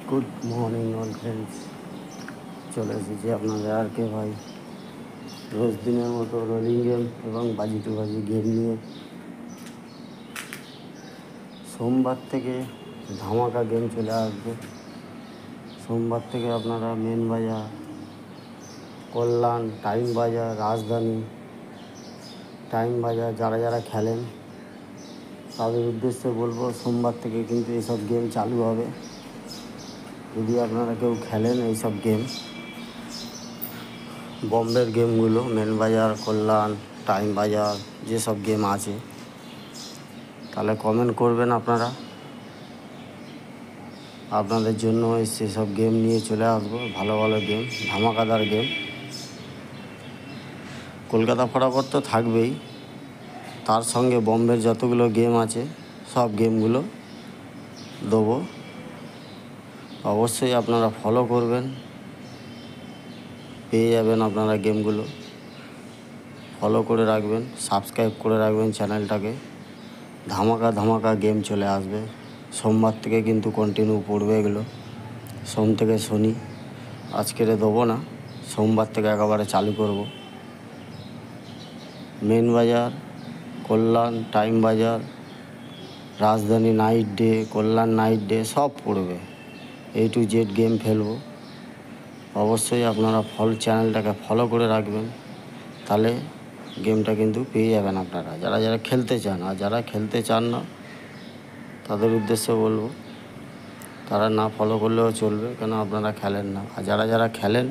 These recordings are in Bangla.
গুড মর্নিং অল ফ্রেন্ডস, চলে এসেছি আপনাদের আর কে ভাই রোজ দিনের মতো রোলিং গেম এবং বাজি টু বাজি গেম নিয়ে। সোমবার থেকে ধামাকা গেম চলে আসবে। সোমবার থেকে আপনারা মেন বাজার, কল্যাণ, টাইম বাজার, রাজধানী, টাইম বাজার যারা যারা খেলেন তাদের উদ্দেশ্যে বলবো, সোমবার থেকে কিন্তু এইসব গেম চালু হবে। যদি আপনারা কেউ খেলেন এইসব গেম, বম্বের গেমগুলো, মেন বাজার, কল্যাণ, টাইম বাজার, যেসব গেম আছে, তাহলে কমেন্ট করবেন। আপনাদের জন্য সেসব গেম নিয়ে চলে আসবো। ভালো ভালো গেম, ধামাকাদার গেম। কলকাতা ফটাফট তো থাকবেই, তার সঙ্গে বম্বের যতগুলো গেম আছে সব গেমগুলো দেবো। অবশ্যই আপনারা ফলো করবেন, পেয়ে যাবেন আপনারা গেমগুলো। ফলো করে রাখবেন, সাবস্ক্রাইব করে রাখবেন চ্যানেলটাকে। ধামাকা ধামাকা গেম চলে আসবে। সোমবার থেকে কিন্তু কন্টিনিউ পড়বে এগুলো, সোম থেকে শনি। আজকেরে দেবো না, সোমবার থেকে একেবারে চালু করব। মেন বাজার, কল্যাণ, টাইম বাজার, রাজধানী নাইট ডে, কল্যাণ নাইট ডে সব পড়বে। A to Z গেম ফেলবো। অবশ্যই আপনারা চ্যানেলটাকে ফলো করে রাখবেন, তাহলে গেমটা কিন্তু পেয়ে যাবেন আপনারা, যারা যারা খেলতে চান। আর যারা খেলতে চান না তাদের উদ্দেশ্যে বলবো, তারা না ফলো করলেও চলবে, কেন আপনারা খেলেন না। আর যারা যারা খেলেন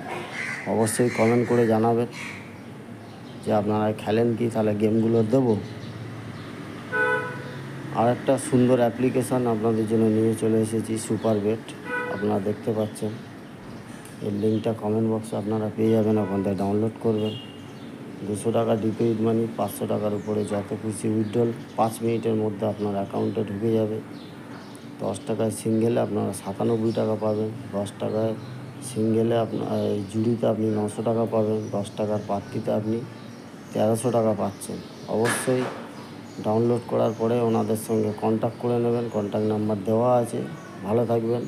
অবশ্যই কমেন্ট করে জানাবেন যে আপনারা খেলেন কি, তাহলে গেমগুলো দেবো। আর একটা সুন্দর অ্যাপ্লিকেশান আপনাদের জন্য নিয়ে চলে এসেছি, সুপার বেট। আপনারা দেখতে পাচ্ছেন, এর লিঙ্কটা কমেন্ট বক্সে আপনারা পেয়ে যাবেন। ওখান থেকে ডাউনলোড করবেন। 200 টাকা ডিপোজিট মানি, 500 টাকার উপরে যত খুশি উইথড্রল 5 মিনিটের মধ্যে আপনার অ্যাকাউন্টে ঢুকে যাবে। 10 টাকায় সিঙ্গেলে আপনারা 97 টাকা পাবেন। 10 টাকায় সিঙ্গেলে আপনার জুড়িতে আপনি 900 টাকা পাবেন। 10 টাকার পাত্তিতে আপনি 1300 টাকা পাচ্ছেন। অবশ্যই ডাউনলোড করার পরে ওনাদের সঙ্গে কন্ট্যাক্ট করে নেবেন, কন্ট্যাক্ট নাম্বার দেওয়া আছে। ভালো থাকবেন।